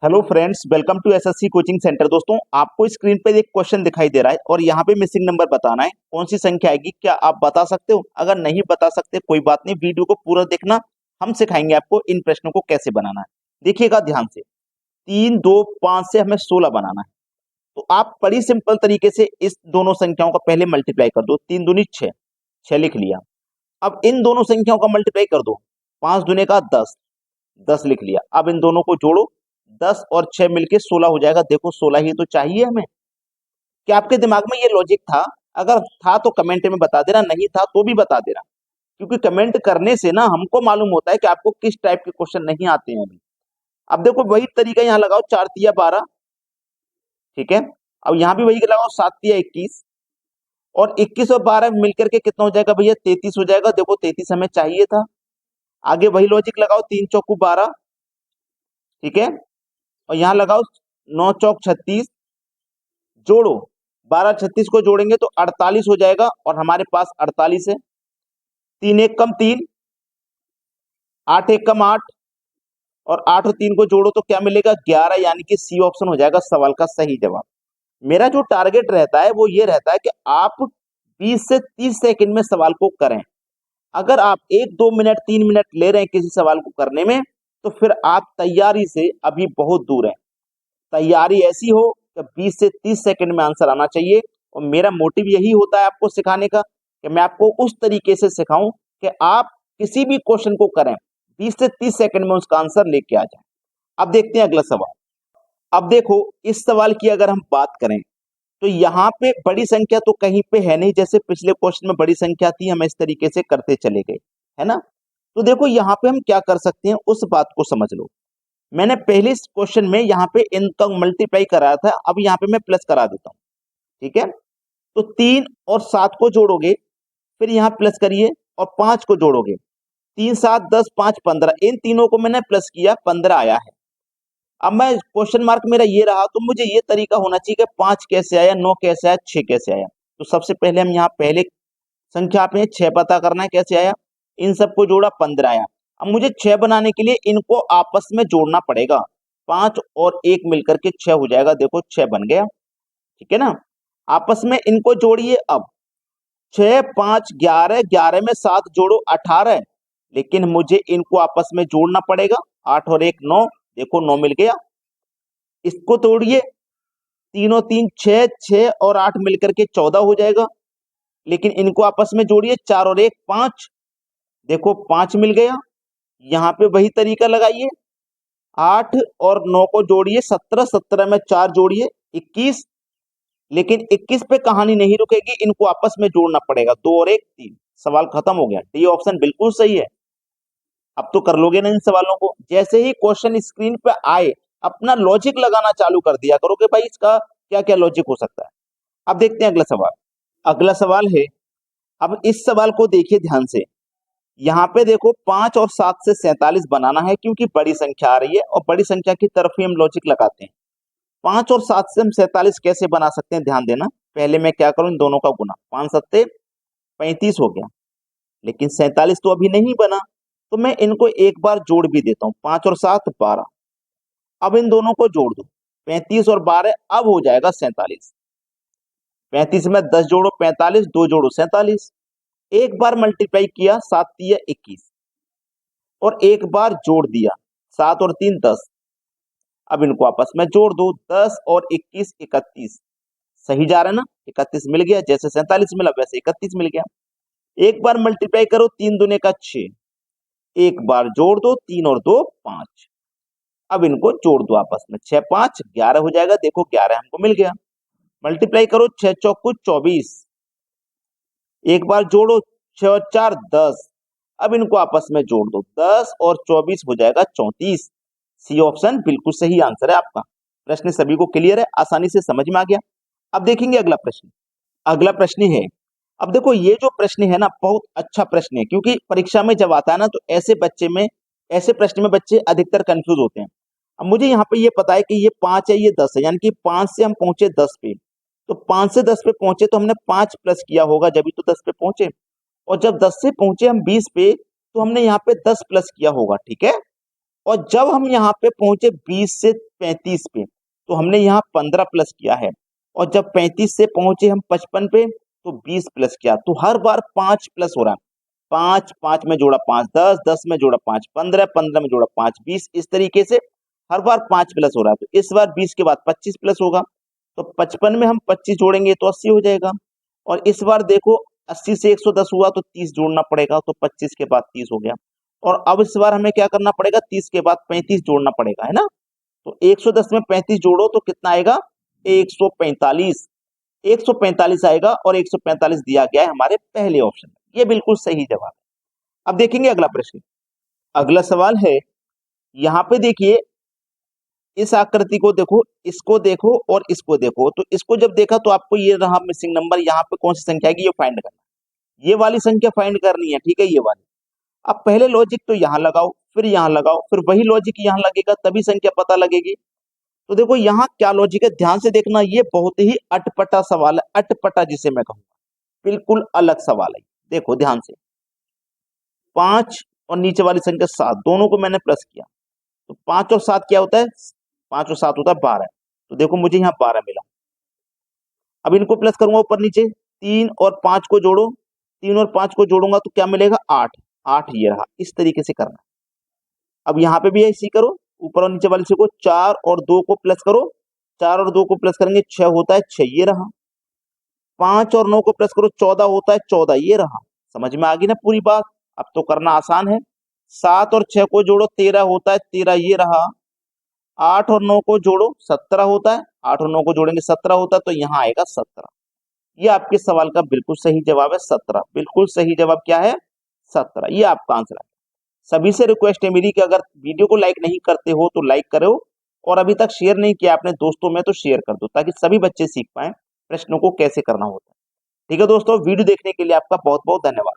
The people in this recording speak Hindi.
Hello friends, welcome to SSC coaching centre. दोस्तों, आपको स्क्रीन पर एक क्वेश्चन दिखाई दे रहा है और यहाँ पे मिसिंग नंबर बताना है। कौन सी संख्या आएगी, क्या आप बता सकते हो? अगर नहीं बता सकते कोई बात नहीं, वीडियो को पूरा देखना। हम सिखाएंगे आपको इन प्रश्नों को कैसे बनाना है। देखिएगा ध्यान से। 3, 2, 5 से हमें 16 बनाना है। तो आप बड़ी सिंपल तरीके से इस दोनों संख्याओं का पहले मल्टीप्लाई कर दो। 3 दूनी 6, 6 लिख लिया। अब इन दोनों संख्याओं का मल्टीप्लाई कर दो। 5 दूने का 10, 10 लिख लिया। अब इन दोनों को जोड़ो, 10 और 6 मिलके 16 हो जाएगा। देखो 16 ही तो चाहिए हमें। क्या आपके दिमाग में ये लॉजिक था? अगर था तो कमेंट में बता देना, नहीं था तो भी बता देना, क्योंकि कमेंट करने से ना हमको मालूम होता है कि आपको किस टाइप के क्वेश्चन नहीं आते हैं अभी। अब देखो वही तरीका यहाँ लगाओ, 4 तिया 12, ठीक है। अब यहाँ भी वही लगाओ, 7 तिया 21, और 21 और 12 मिलकर के कितना हो जाएगा भैया? 33 हो जाएगा। देखो 33 हमें चाहिए था। आगे वही लॉजिक लगाओ, 3 चौकू 12, ठीक है। और यहाँ लगाओ 9 चौक 36, जोड़ो 12 36 को जोड़ेंगे तो 48 हो जाएगा, और हमारे पास 48 है। 3 एक कम 3, 8 एक कम 8, और 8 और 3 को जोड़ो तो क्या मिलेगा? 11, यानी कि सी ऑप्शन हो जाएगा सवाल का सही जवाब। मेरा जो टारगेट रहता है वो ये रहता है कि आप 20 से 30 सेकंड में सवाल को करें। अगर आप 1-2 मिनट 3 मिनट ले रहे हैं किसी सवाल को करने में, तो फिर आप तैयारी से अभी बहुत दूर हैं। तैयारी ऐसी हो कि 20 से 30 सेकंड में आंसर आना चाहिए। और मेरा मोटिव यही होता है आपको सिखाने का, कि मैं आपको उस तरीके से सिखाऊं कि आप किसी भी क्वेश्चन को करें 20 से 30 सेकंड में उसका आंसर लेके आ जाए। अब देखते हैं अगला सवाल। अब देखो इस सवाल की अगर हम बात करें तो यहाँ पे बड़ी संख्या तो कहीं पे है नहीं। जैसे पिछले क्वेश्चन में बड़ी संख्या थी, हम इस तरीके से करते चले गए, है ना। तो देखो यहाँ पे हम क्या कर सकते हैं, उस बात को समझ लो। मैंने पहले क्वेश्चन में यहाँ पे इनका मल्टीप्लाई कराया था, अब यहाँ पे मैं प्लस करा देता हूँ, ठीक है। तो 3 और 7 को जोड़ोगे, फिर यहाँ प्लस करिए, और 5 को जोड़ोगे। 3 7 10 5 15, इन तीनों को मैंने प्लस किया, 15 आया है। अब मैं क्वेश्चन मार्क मेरा ये रहा, तो मुझे ये तरीका होना चाहिए कि 5 कैसे आया, 9 कैसे आया, 6 कैसे आया। तो सबसे पहले हम यहाँ पहले संख्या पे 6 पता करना है कैसे आया। इन सबको जोड़ा, 15 आया। अब मुझे 6 बनाने के लिए इनको आपस में जोड़ना पड़ेगा। 5 और 1 मिलकर के 6 हो जाएगा। देखो 6 बन गया, ठीक है ना। आपस में इनको जोड़िए। अब 6 5 11, 11 में 7 जोड़ो 18, लेकिन मुझे इनको आपस में जोड़ना पड़ेगा। 8 और 1 9, देखो 9 मिल गया। इसको तोड़िए, 3 और 3 6, 6 और 8 मिलकर के 14 हो जाएगा, लेकिन इनको आपस में जोड़िए। 4 और 1 5, देखो 5 मिल गया। यहाँ पे वही तरीका लगाइए, 8 और 9 को जोड़िए 17, 17 में 4 जोड़िए 21, लेकिन 21 पे कहानी नहीं रुकेगी, इनको आपस में जोड़ना पड़ेगा। 2 और 1 3, सवाल खत्म हो गया। डी ऑप्शन बिल्कुल सही है। अब तो कर लोगे ना इन सवालों को। जैसे ही क्वेश्चन स्क्रीन पे आए, अपना लॉजिक लगाना चालू कर दिया करो कि भाई इसका क्या क्या लॉजिक हो सकता है। अब देखते हैं अगला सवाल। अगला सवाल है, अब इस सवाल को देखिए ध्यान से। यहाँ पे देखो 5 और 7 से 47 बनाना है, क्योंकि बड़ी संख्या आ रही है और बड़ी संख्या की तरफ ही हम लॉजिक लगाते हैं। 5 और 7 से हम 47 कैसे बना सकते हैं, ध्यान देना। पहले मैं क्या करूं, इन दोनों का गुना, 5 सत्ते 35 हो गया, लेकिन 47 तो अभी नहीं बना, तो मैं इनको एक बार जोड़ भी देता हूँ। 5 और 7 12। अब इन दोनों को जोड़ दो, 35 और 12, अब हो जाएगा 47। 35 में 10 जोड़ो 45, 2 जोड़ो 47। एक बार मल्टीप्लाई किया, 7 तिया 21, और एक बार जोड़ दिया, 7 और 3 10। अब इनको आपस में जोड़ दो, 10 और 21 31। सही जा रहा है ना, 31 मिल गया। जैसे 47 मिला वैसे 31 मिल गया। एक बार मल्टीप्लाई करो, 3 दूने का 6, एक बार जोड़ दो, 3 और 2 5। अब इनको जोड़ दो आपस में, 6 5 11 हो जाएगा। देखो 11 हमको मिल गया। मल्टीप्लाई करो, 6 चौको 24, एक बार जोड़ो, 6 और 4 10। अब इनको आपस में जोड़ दो, 10 और 24 हो जाएगा 34। सी ऑप्शन बिल्कुल सही आंसर है आपका। प्रश्न सभी को क्लियर है, आसानी से समझ में आ गया। अब देखेंगे अगला प्रश्न। अगला प्रश्न है, अब देखो ये जो प्रश्न है ना, बहुत अच्छा प्रश्न है, क्योंकि परीक्षा में जब आता है ना, तो ऐसे प्रश्न में बच्चे अधिकतर कंफ्यूज होते हैं। अब मुझे यहाँ पे ये पता है कि ये 5 है, ये 10 है, यानी कि 5 से हम पहुंचे 10 पे। तो 5 से 10 पे पहुंचे तो हमने 5 प्लस किया होगा, जब भी तो 10 पे पहुंचे। और जब 10 से पहुंचे हम 20 पे, तो हमने यहाँ पे 10 प्लस किया होगा, ठीक है। और जब हम यहाँ पे पहुंचे 20 से 35 पे, तो हमने यहाँ 15 प्लस किया है, और जब 35 से पहुंचे हम 55 पे, तो 20 प्लस किया। तो हर बार 5 प्लस हो रहा है। 5 5 में जोड़ा 5 10, 10 में जोड़ा 5 15, 15 में जोड़ा 5 20, इस तरीके से हर बार 5 प्लस हो रहा है। तो इस बार 20 के बाद 25 प्लस होगा, तो 55 में हम 25 जोड़ेंगे तो 80 हो जाएगा। और इस बार देखो 80 से 110 हुआ तो 30 जोड़ना पड़ेगा, तो 25 के बाद 30 हो गया। और अब इस बार हमें क्या करना पड़ेगा, 30 के बाद 35 जोड़ना पड़ेगा, है ना। तो 110 में 35 जोड़ो तो कितना आएगा, 145। 145 आएगा, और 145 दिया गया है हमारे पहले ऑप्शन में। ये बिल्कुल सही जवाब है। अब देखेंगे अगला प्रश्न। अगला सवाल है, यहाँ पे देखिए, इस आकृति को देखो, इसको देखो और इसको देखो। तो इसको जब देखा तो आपको ये रहा मिसिंग नंबर, यहाँ पे कौन सी संख्या है ये फाइंड करना है। ये वाली संख्या फाइंड करनी है, ठीक है, ये वाली। अब पहले लॉजिक तो यहाँ लगाओ, फिर यहाँ लगाओ, फिर वही लॉजिक यहाँ लगेगा, तभी संख्या पता लगेगी। तो देखो यहाँ क्या लॉजिक है, ध्यान से देखना। ये बहुत ही अटपटा सवाल है, अटपटा जिसे मैं कहूँगा, बिल्कुल अलग सवाल है। देखो ध्यान से, 5 और नीचे वाली संख्या 7, दोनों को मैंने प्लस किया। तो 5 और 7 क्या होता है, 5 और 7 होता है 12। तो देखो मुझे यहाँ 12 मिला। अब इनको प्लस करूंगा ऊपर नीचे, 3 और 5 को जोड़ो, 3 और 5 को जोड़ूंगा तो क्या मिलेगा, 8। 8 ये रहा, इस तरीके से करना। अब यहाँ पे भी ऐसे ही करो, ऊपर और नीचे वाले से को 4 और 2 को प्लस करो, 4 और 2 को प्लस करेंगे 6 होता है 6, ये रहा। 5 और 9 को प्लस करो, 14 होता है 14, ये रहा। समझ में आ गई ना पूरी बात। अब तो करना आसान है। 7 और 6 को जोड़ो, 13 होता है 13, ये रहा। 8 और 9 को जोड़ो, 17 होता है। 8 और 9 को जोड़ेंगे 17 होता है, तो यहाँ आएगा 17। ये आपके सवाल का बिल्कुल सही जवाब है, 17। बिल्कुल सही जवाब क्या है, 17। ये आपका आंसर है। सभी से रिक्वेस्ट है मेरी कि अगर वीडियो को लाइक नहीं करते हो तो लाइक करो, और अभी तक शेयर नहीं किया अपने दोस्तों में तो शेयर कर दो, ताकि सभी बच्चे सीख पाए प्रश्नों को कैसे करना होता है। ठीक है दोस्तों, वीडियो देखने के लिए आपका बहुत बहुत धन्यवाद।